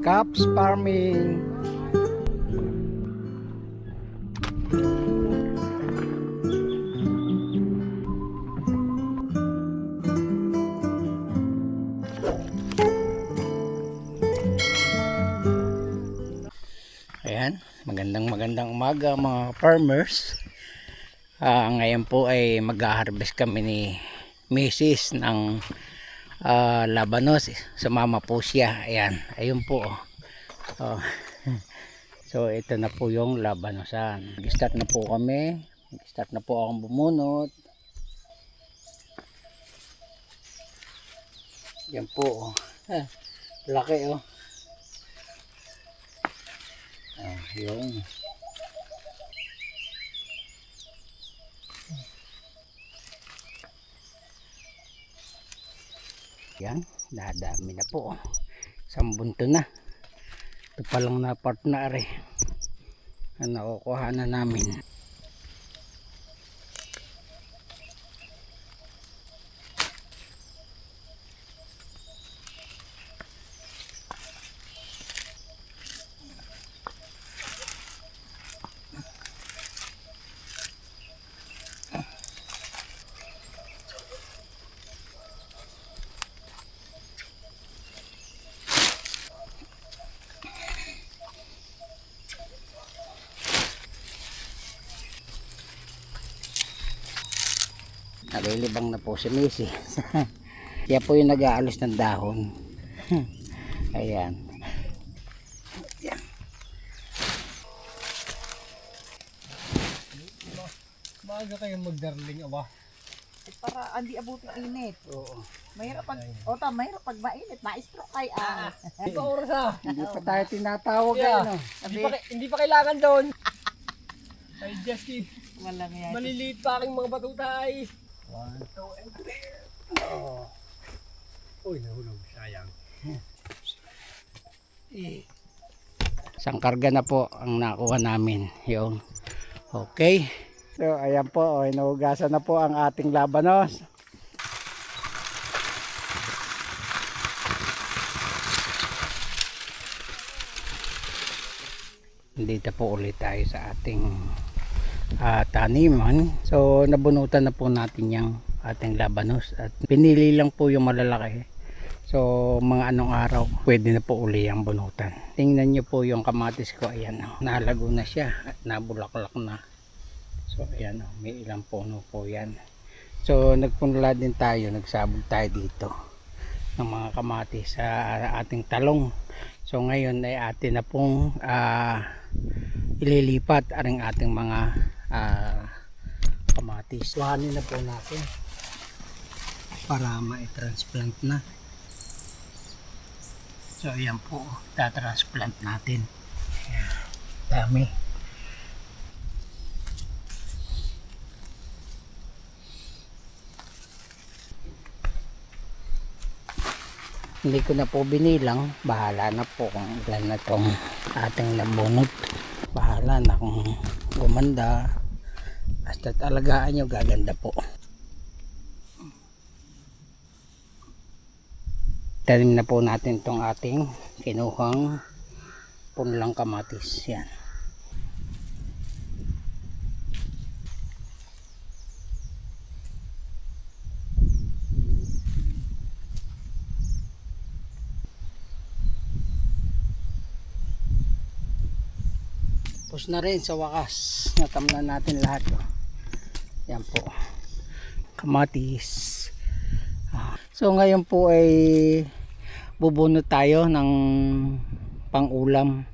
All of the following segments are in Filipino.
Caps Farming. Ayan, magandang umaga mga farmers. Ngayon po ay mag-harvest kami ni Mrs. ng labanos. Sumama po siya. Ayan, ayun po. Oh. So ito na po yung labanosan. Nag-start na po kami. Nag-start na po akong bumunot. Yan po. Laki oh. Yung yan, dadami na po. Isang bunto na. Ito pa lang na partner na nakukuha na namin. Nalilibang na po si Missy. Kaya po yung nag-aalis ng dahon. Ayan. Ayan. Maaga kayong magdarling awa. Para hindi abutin init. Oo. Mahirap pag mainit, ma-stroke kay Hindi pa oras ah. Hindi pa tayo tinatawag Yeah. ano. Hindi pa kailangan doon. Ay Justin, Walang yan. maliliit pa aking mga batutay. 1, 2, and 3. Oh. Uy, nahulog. Sayang. Isang karga na po ang nakuha namin. Yung okay. So ayan po, hinugasan na po ang ating labanos. Dito po ulit tayo sa ating taniman. So nabunutan na po natin yung ating labanos at pinili lang po yung malalaki. So mga anong araw pwede na po uli ang bunutan. Tingnan nyo po yung kamatis ko. Ayan, nalago na siya at nabulaklak na. So ayan, may ilang puno po yan. So nagpunla din tayo, nagsabog tayo dito ng mga kamatis sa ating talong. So ngayon ay atin na pong ililipat ang ating mga kamatis. Kuhanin na po natin para ma-transplant na. So ayan po, tatransplant natin. Ayan, dami. Hindi ko na po binilang, bahala na po kung ilan na itong ating nabunot. Bahala na kung gumanda, basta talagaan nyo, gaganda po. Tanim na po natin itong ating kinuhang punlang kamatis. Yan. Tapos na rin sa wakas, natamnan natin lahat. Yan po, kamatis. So ngayon po ay bubunot tayo ng pang-ulam.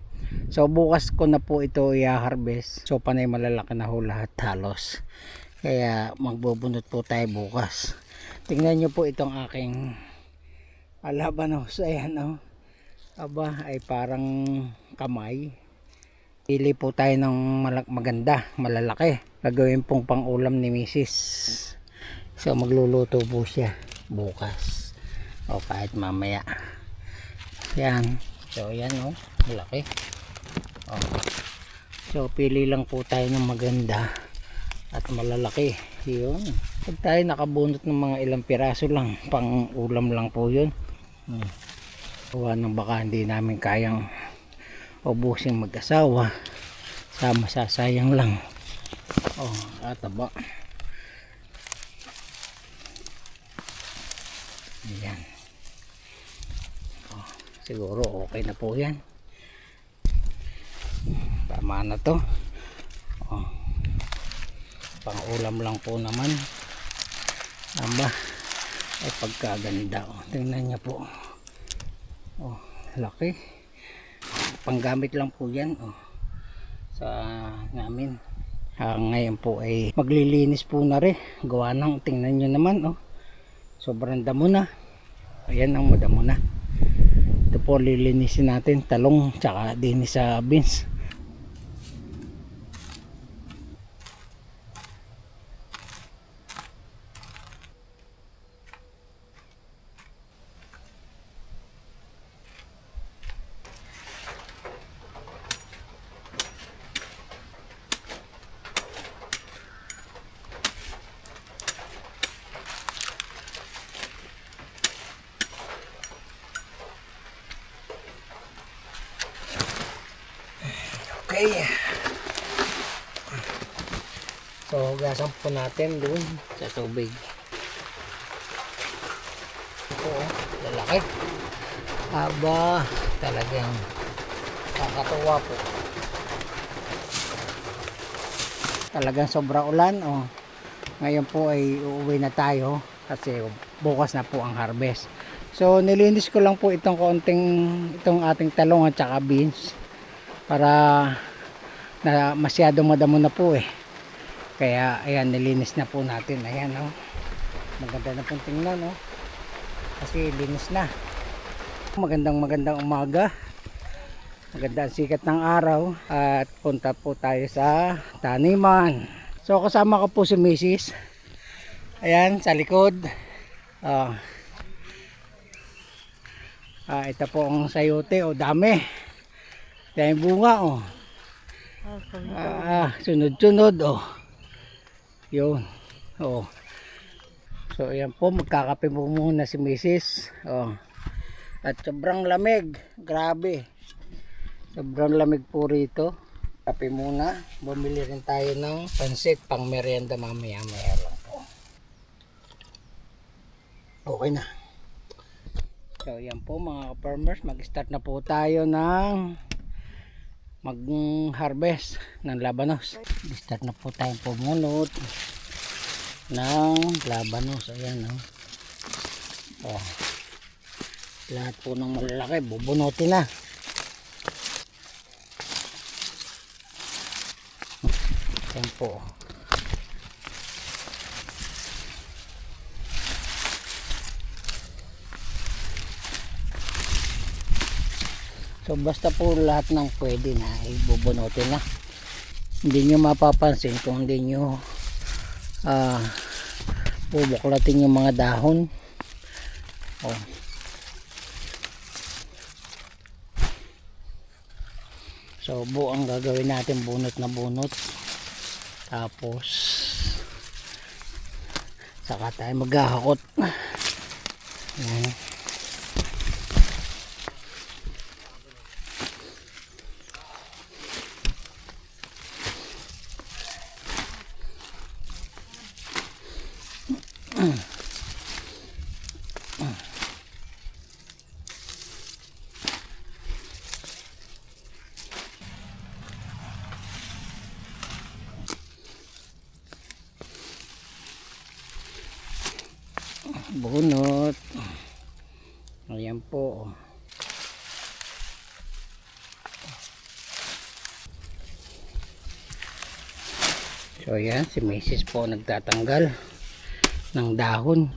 So bukas ko na po ito i-harvest. So panay malalaki na ho lahat halos. Kaya magbubunot po tayo bukas. Tingnan nyo po itong aking labanos. Ayan o. Aba ay parang kamay. Pili po tayo ng maganda, malalaki. Gagawin pong pang-ulam ni Mrs. So magluluto po siya bukas. O kahit mamaya. Yan. So yan o, malaki. O. So pili lang po tayo ng maganda at malalaki. Yun. Pag tayo nakabunot ng mga ilang piraso lang, pang-ulam lang po yun. Gawa ng baka hindi namin kayang ubusin mag-asawa. Masasayang lang. Oh, ataba. Ayan. Oh, siguro okay na po yan. Tama na to. Oh, pang ulam lang po naman. Aba, ay pagkaganda. Oh, tingnan niya po. Oh, laki. Panggamit lang po yan. Oh, sa namin. Ngayon po ay maglilinis po na rin. Gawa ng, tingnan nyo naman. Oh, sobrang damo na. Ayan ang madamo na. Ito po lilinisin natin. Talong tsaka din sa beans. Okay. So, hugasan po natin doon sa tubig. Ito, lalaki. Aba, talagang kakatuwa po. Talagang sobrang ulan. Oh. Ngayon po ay uuwi na tayo kasi bukas na po ang harvest. So, nilinis ko lang po itong ating talong at saka beans. Para na masyado madamo na po eh, kaya ayan nilinis na po natin. Ayan oh, maganda na pong tingnan oh, kasi linis na. Magandang umaga, maganda ang sikat ng araw at punta po tayo sa taniman. So kasama ko po si Mrs. Ayan sa likod. Ito po ang sayote. O dami tayong bunga oh. Sunod-sunod oh. Yun. Oh. So ayan po, magkakape po muna si Mrs. Oh. At sobrang lamig. Grabe. Sobrang lamig po rito. Kape muna. Bumili rin tayo ng pansit pang merienda mamaya. Maya lang po. Okay na. So ayan po mga farmers, mag-start na po tayo ng mag-harvest ng labanos. Start na po tayong pumunot ng labanos. Ayan oh. Oh. Lahat po ng malalaki bubunutin na. Ayan po. So basta po lahat ng pwede na ibubunutin na. Hindi nyo mapapansin kung hindi nyo bubuklatin yung mga dahon. Oh. So buong gagawin natin, bunot na bunot. Tapos saka tayo maghahakot. Ayan. Bunot. Ayan po. So yan, si Mrs. po nagtatanggal ng dahon.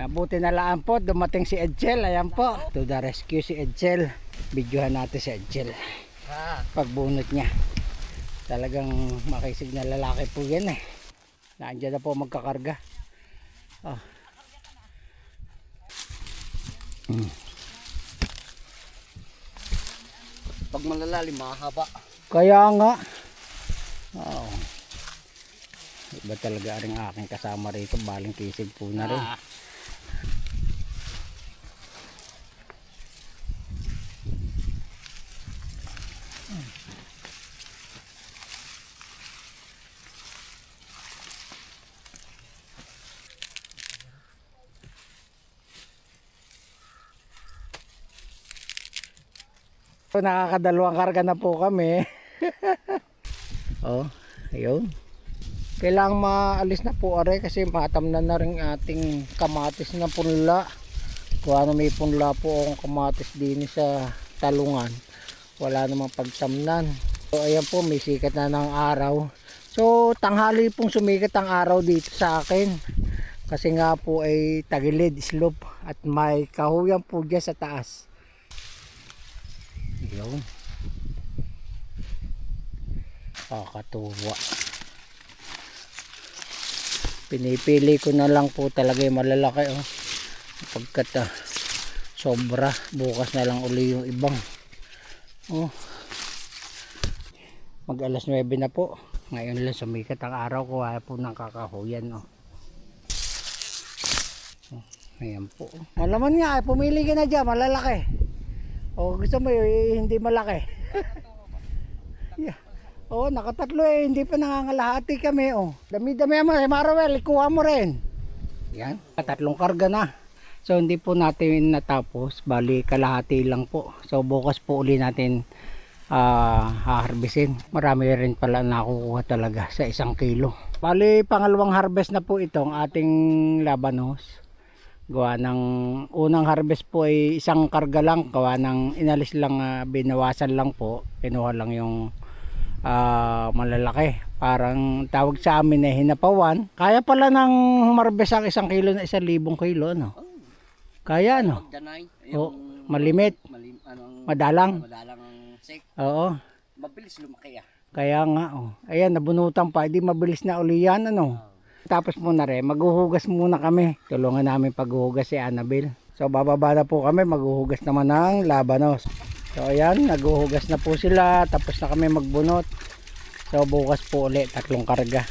Buti na lang po, dumating si Edsel. Ayan po, to the rescue si Edsel. Videohan natin si Edsel. Pagbunot niya. Talagang makisig na lalaki po yan eh. Nandiyan na po magkakarga. Oh. Pag malalalim, mahaba. Kaya nga. Oo. Iba talaga rin aking kasama rito. Baling kisig po na rin. So, nakakadalawang karga na po kami. Oh, ayun. Kailangang maalis na po are kasi matamnan na rin ating kamatis na punla. Kung ano may punla po akong kamatis din sa talungan. Wala namang pagtamnan. So ayan po, may sikat na ng araw. So tanghali pong sumikat ang araw dito sa akin. Kasi nga po ay tagilid, slope. At may kahuyan po dyan sa taas. Ayun. Kakatuwa. Pinipili ko na lang po talaga yung malalaki oh. Pagkat sobra, bukas na lang uli yung ibang. Oh. Mag alas 9 na po. Ngayon lang sumikat ang araw ko, kaya po ng kakahuyan oh. Oh, ayan po. Malaman nga, pumili ka na dyan, malalaki. O gusto mo hindi malaki. Yeah. Oh, nakatatlo eh, hindi pa nangangalahati kami oh. Dami-dami mo, si Marwell, ikuha mo rin. Yan, tatlong karga na. So hindi po natin natapos, bali kalahati lang po. So bukas po uli natin haharbisin. Marami rin pala nakukuha talaga sa 1 kilo. Bali pangalawang harvest na po itong ating labanos. Gawa ng unang harvest po ay 1 karga lang, gawa ng inalis lang, binawasan lang po, kinuha lang yung malalaki. Parang tawag sa amin ay hinapawan. Kaya pala ng humarbes ang 1 kilo na 1,000 kilo ano. Kaya ano? Magdanay. O, malimit. Madalang. Madalang ang sek. Oo. Mabilis lumaki ah. Kaya nga oh. Ayan, nabunutan pa, hindi mabilis na uli yan ano. Tapos muna rin, maghuhugas muna kami. Tulungan namin paghuhugas si Annabel. So bababa na po kami, maghuhugas naman ng labanos. So ayan, naghuhugas na po sila. Tapos na kami magbunot. So bukas po ulit, 3 karga.